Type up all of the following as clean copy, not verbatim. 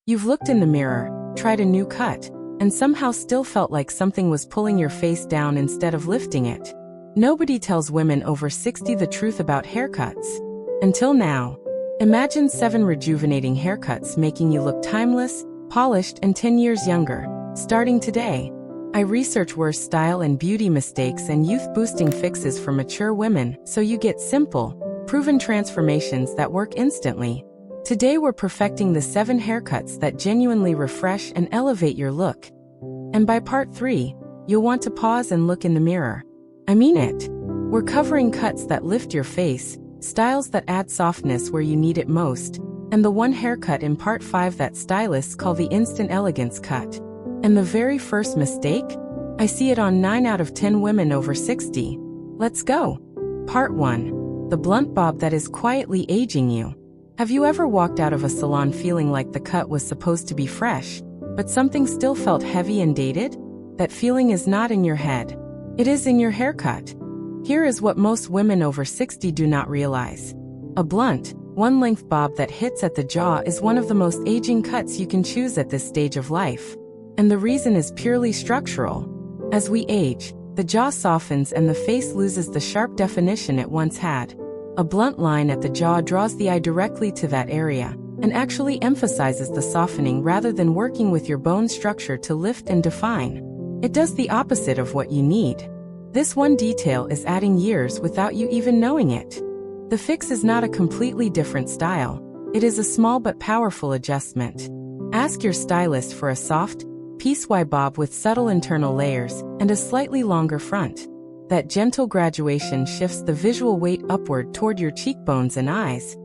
You've looked in the mirror, tried a new cut, and somehow still felt like something was pulling your face down instead of lifting it. Nobody tells women over 60 the truth about haircuts. Until now. Imagine 7 rejuvenating haircuts making you look timeless, polished, and 10 years younger. Starting today. I research worst style and beauty mistakes and youth-boosting fixes for mature women, so you get simple, proven transformations that work instantly. Today we're perfecting the 7 haircuts that genuinely refresh and elevate your look. And by part 3, you'll want to pause and look in the mirror. I mean it. We're covering cuts that lift your face, styles that add softness where you need it most, and the one haircut in part 5 that stylists call the instant elegance cut. And the very first mistake? I see it on 9 out of 10 women over 60. Let's go. Part 1. The blunt bob that is quietly aging you. Have you ever walked out of a salon feeling like the cut was supposed to be fresh, but something still felt heavy and dated? That feeling is not in your head. It is in your haircut. Here is what most women over 60 do not realize. A blunt, one-length bob that hits at the jaw is one of the most aging cuts you can choose at this stage of life. And the reason is purely structural. As we age, the jaw softens and the face loses the sharp definition it once had. A blunt line at the jaw draws the eye directly to that area, and actually emphasizes the softening rather than working with your bone structure to lift and define. It does the opposite of what you need. This one detail is adding years without you even knowing it. The fix is not a completely different style. It is a small but powerful adjustment. Ask your stylist for a soft, piece-wide bob with subtle internal layers and a slightly longer front. That gentle graduation shifts the visual weight upward toward your cheekbones and eyes,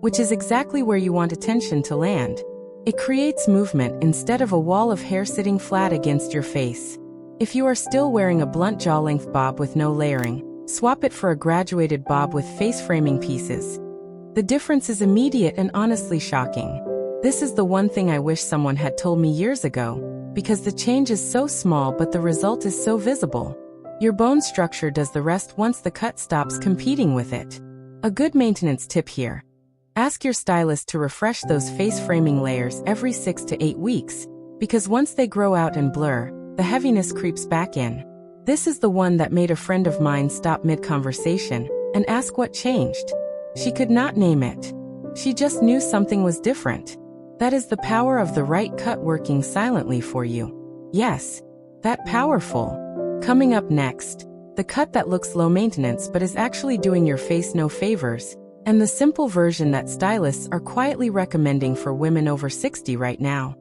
which is exactly where you want attention to land. It creates movement instead of a wall of hair sitting flat against your face. If you are still wearing a blunt jaw-length bob with no layering, swap it for a graduated bob with face-framing pieces. The difference is immediate and honestly shocking. This is the one thing I wish someone had told me years ago, because the change is so small but the result is so visible. Your bone structure does the rest once the cut stops competing with it. A good maintenance tip here. Ask your stylist to refresh those face-framing layers every 6 to 8 weeks, because once they grow out and blur, the heaviness creeps back in. This is the one that made a friend of mine stop mid-conversation and ask what changed. She could not name it. She just knew something was different. That is the power of the right cut working silently for you. Yes, that powerful. Coming up next, the cut that looks low maintenance but is actually doing your face no favors, and the simple version that stylists are quietly recommending for women over 60 right now.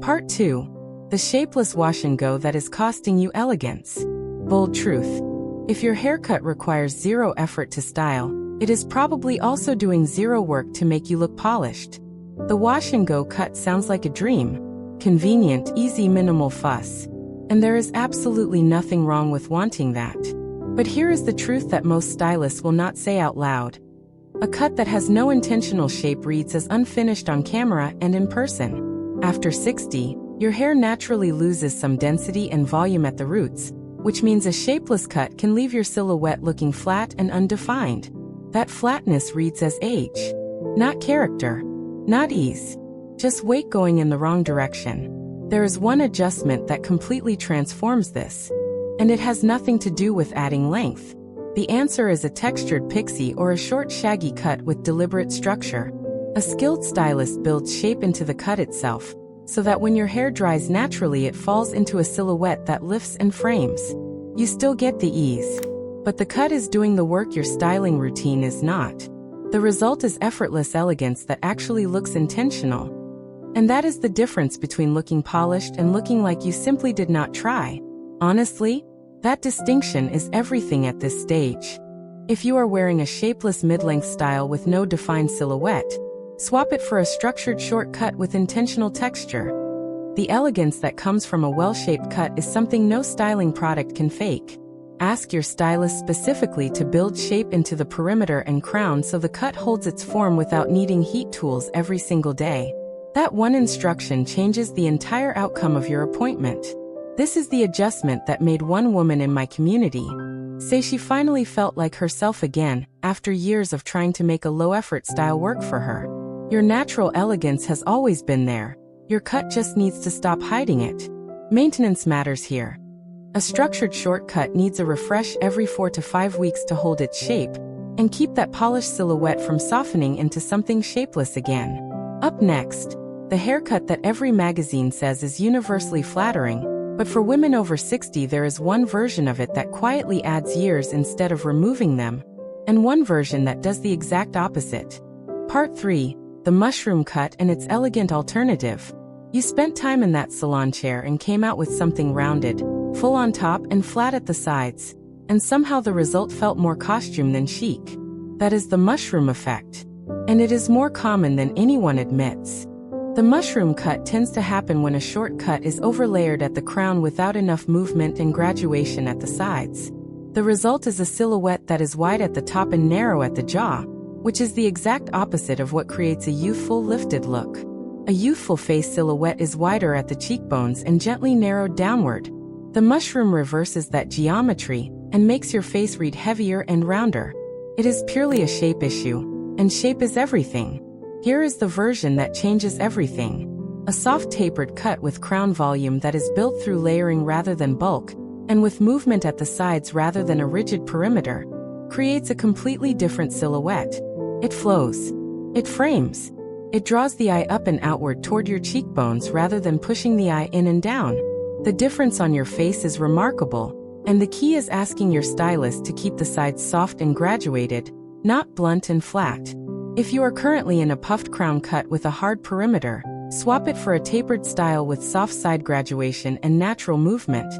Part 2. The shapeless wash and go that is costing you elegance. Bold truth. If your haircut requires zero effort to style, it is probably also doing zero work to make you look polished. The wash and go cut sounds like a dream. Convenient, easy, minimal fuss. And there is absolutely nothing wrong with wanting that. But here is the truth that most stylists will not say out loud. A cut that has no intentional shape reads as unfinished on camera and in person. After 60, your hair naturally loses some density and volume at the roots, which means a shapeless cut can leave your silhouette looking flat and undefined. That flatness reads as age. Not character. Not ease. Just weight going in the wrong direction. There is one adjustment that completely transforms this. And it has nothing to do with adding length. The answer is a textured pixie or a short shaggy cut with deliberate structure. A skilled stylist builds shape into the cut itself, so that when your hair dries naturally it falls into a silhouette that lifts and frames. You still get the ease. But the cut is doing the work your styling routine is not. The result is effortless elegance that actually looks intentional. And that is the difference between looking polished and looking like you simply did not try. Honestly, that distinction is everything at this stage. If you are wearing a shapeless mid-length style with no defined silhouette, swap it for a structured short cut with intentional texture. The elegance that comes from a well-shaped cut is something no styling product can fake. Ask your stylist specifically to build shape into the perimeter and crown so the cut holds its form without needing heat tools every single day. That one instruction changes the entire outcome of your appointment. This is the adjustment that made one woman in my community say she finally felt like herself again after years of trying to make a low-effort style work for her. Your natural elegance has always been there. Your cut just needs to stop hiding it. Maintenance matters here. A structured shortcut needs a refresh every 4 to 5 weeks to hold its shape and keep that polished silhouette from softening into something shapeless again. Up next, the haircut that every magazine says is universally flattering, but for women over 60 there is one version of it that quietly adds years instead of removing them, and one version that does the exact opposite. Part 3. The mushroom cut and its elegant alternative. You spent time in that salon chair and came out with something rounded, full on top and flat at the sides, and somehow the result felt more costume than chic. That is the mushroom effect. And it is more common than anyone admits. The mushroom cut tends to happen when a short cut is overlayered at the crown without enough movement and graduation at the sides. The result is a silhouette that is wide at the top and narrow at the jaw, which is the exact opposite of what creates a youthful, lifted look. A youthful face silhouette is wider at the cheekbones and gently narrowed downward. The mushroom reverses that geometry and makes your face read heavier and rounder. It is purely a shape issue, and shape is everything. Here is the version that changes everything. A soft tapered cut with crown volume that is built through layering rather than bulk, and with movement at the sides rather than a rigid perimeter, creates a completely different silhouette. It flows. It frames. It draws the eye up and outward toward your cheekbones rather than pushing the eye in and down. The difference on your face is remarkable, and the key is asking your stylist to keep the sides soft and graduated, not blunt and flat. If you are currently in a puffed crown cut with a hard perimeter, swap it for a tapered style with soft side graduation and natural movement.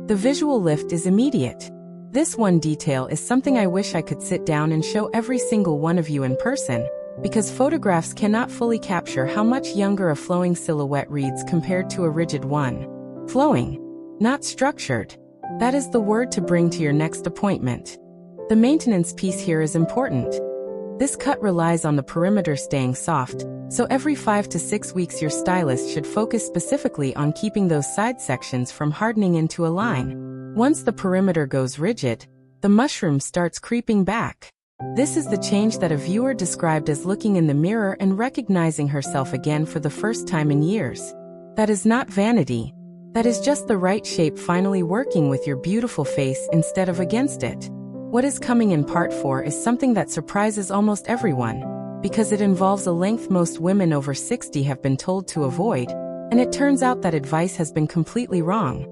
The visual lift is immediate. This one detail is something I wish I could sit down and show every single one of you in person, because photographs cannot fully capture how much younger a flowing silhouette reads compared to a rigid one. Flowing, not structured. That is the word to bring to your next appointment. The maintenance piece here is important. This cut relies on the perimeter staying soft, so every 5 to 6 weeks your stylist should focus specifically on keeping those side sections from hardening into a line. Once the perimeter goes rigid, the mushroom starts creeping back. This is the change that a viewer described as looking in the mirror and recognizing herself again for the first time in years. That is not vanity. That is just the right shape finally working with your beautiful face instead of against it. What is coming in part 4 is something that surprises almost everyone, because it involves a length most women over 60 have been told to avoid, and it turns out that advice has been completely wrong.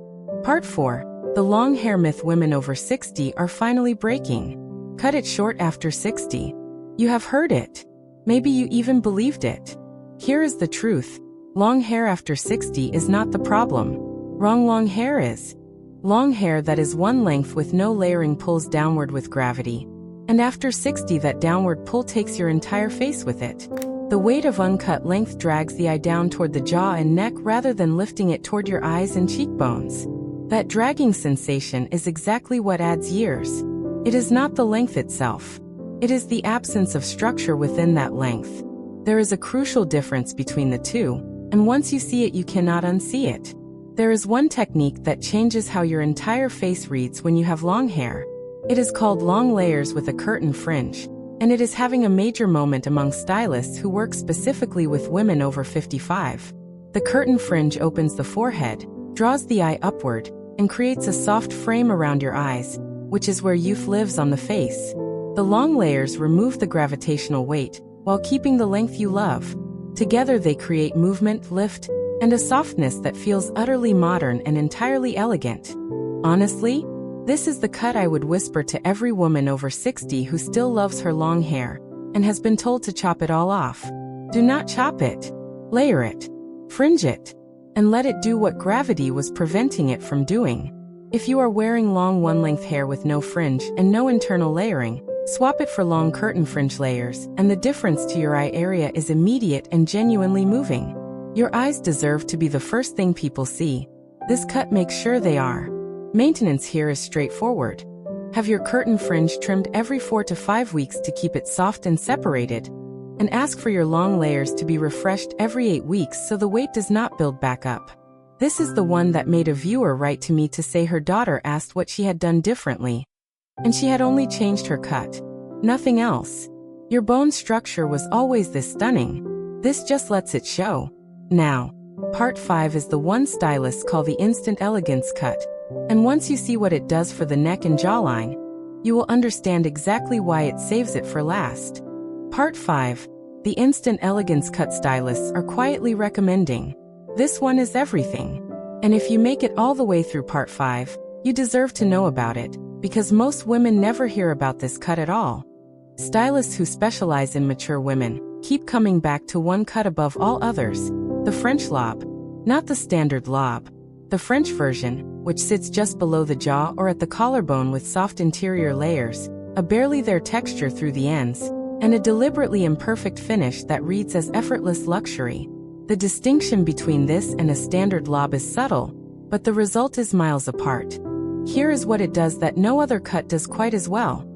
Part 4. The long hair myth women over 60 are finally breaking. Cut it short after 60. You have heard it. Maybe you even believed it. Here is the truth. Long hair after 60 is not the problem. Wrong long hair is. Long hair that is one length with no layering pulls downward with gravity. And after 60 that downward pull takes your entire face with it. The weight of uncut length drags the eye down toward the jaw and neck rather than lifting it toward your eyes and cheekbones. That dragging sensation is exactly what adds years. It is not the length itself. It is the absence of structure within that length. There is a crucial difference between the two, and once you see it you cannot unsee it. There is one technique that changes how your entire face reads when you have long hair. It is called long layers with a curtain fringe, and it is having a major moment among stylists who work specifically with women over 55. The curtain fringe opens the forehead, draws the eye upward, and creates a soft frame around your eyes, which is where youth lives on the face. The long layers remove the gravitational weight, while keeping the length you love. Together they create movement, lift, and a softness that feels utterly modern and entirely elegant. Honestly, this is the cut I would whisper to every woman over 60 who still loves her long hair, and has been told to chop it all off. Do not chop it. Layer it. Fringe it. And let it do what gravity was preventing it from doing. If you are wearing long one-length hair with no fringe and no internal layering, swap it for long curtain fringe layers, and the difference to your eye area is immediate and genuinely moving. Your eyes deserve to be the first thing people see. This cut makes sure they are. Maintenance here is straightforward. Have your curtain fringe trimmed every 4 to 5 weeks to keep it soft and separated, and ask for your long layers to be refreshed every 8 weeks so the weight does not build back up. This is the one that made a viewer write to me to say her daughter asked what she had done differently, and she had only changed her cut. Nothing else. Your bone structure was always this stunning. This just lets it show. Now, Part 5 is the one stylists call the instant elegance cut. And once you see what it does for the neck and jawline, you will understand exactly why it saves it for last. Part 5. The instant elegance cut stylists are quietly recommending. This one is everything. And if you make it all the way through Part 5, you deserve to know about it, because most women never hear about this cut at all. Stylists who specialize in mature women keep coming back to one cut above all others, the French lob. Not the standard lob. The French version, which sits just below the jaw or at the collarbone with soft interior layers, a barely there texture through the ends, and a deliberately imperfect finish that reads as effortless luxury. The distinction between this and a standard lob is subtle, but the result is miles apart. Here is what it does that no other cut does quite as well.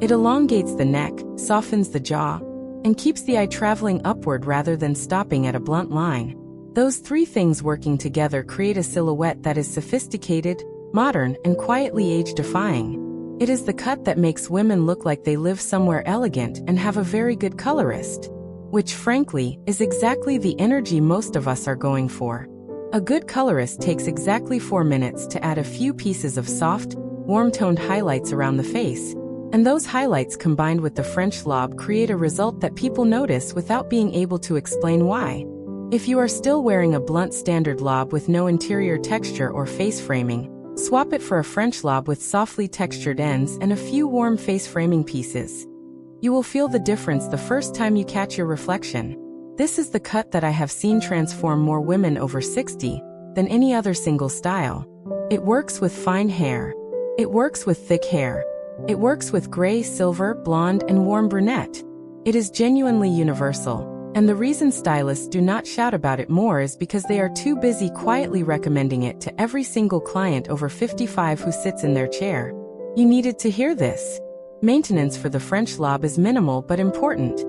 It elongates the neck, softens the jaw, and keeps the eye traveling upward rather than stopping at a blunt line. Those three things working together create a silhouette that is sophisticated, modern, and quietly age-defying. It is the cut that makes women look like they live somewhere elegant and have a very good colorist, which frankly is exactly the energy most of us are going for. A good colorist takes exactly 4 minutes to add a few pieces of soft, warm-toned highlights around the face, and those highlights combined with the French lob create a result that people notice without being able to explain why. If you are still wearing a blunt standard lob with no interior texture or face framing, swap it for a French lob with softly textured ends and a few warm face framing pieces. You will feel the difference the first time you catch your reflection. This is the cut that I have seen transform more women over 60 than any other single style. It works with fine hair. It works with thick hair. It works with gray, silver, blonde, and warm brunette. It is genuinely universal. And the reason stylists do not shout about it more is because they are too busy quietly recommending it to every single client over 55 who sits in their chair. You needed to hear this. Maintenance for the French lob is minimal but important.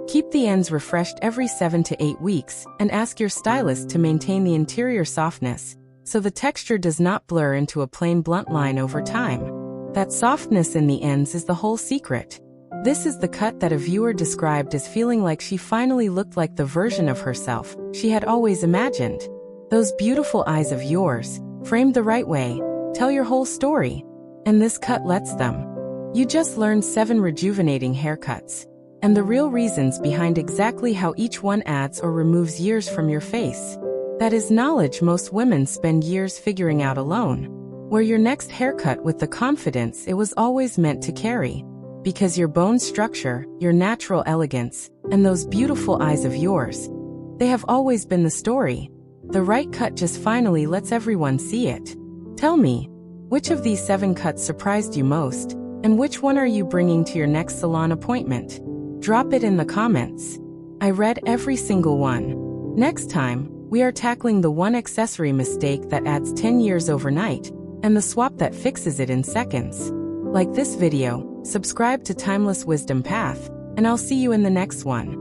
Keep the ends refreshed every 7 to 8 weeks and ask your stylist to maintain the interior softness, so the texture does not blur into a plain blunt line over time. That softness in the ends is the whole secret. This is the cut that a viewer described as feeling like she finally looked like the version of herself she had always imagined. Those beautiful eyes of yours, framed the right way, tell your whole story. And this cut lets them. You just learned 7 rejuvenating haircuts, and the real reasons behind exactly how each one adds or removes years from your face. That is knowledge most women spend years figuring out alone. Wear your next haircut with the confidence it was always meant to carry. Because your bone structure, your natural elegance, and those beautiful eyes of yours, they have always been the story. The right cut just finally lets everyone see it. Tell me, which of these 7 cuts surprised you most, and which one are you bringing to your next salon appointment? Drop it in the comments. I read every single one. Next time, we are tackling the one accessory mistake that adds 10 years overnight, and the swap that fixes it in seconds. Like this video, subscribe to Timeless Wisdom Path, and I'll see you in the next one.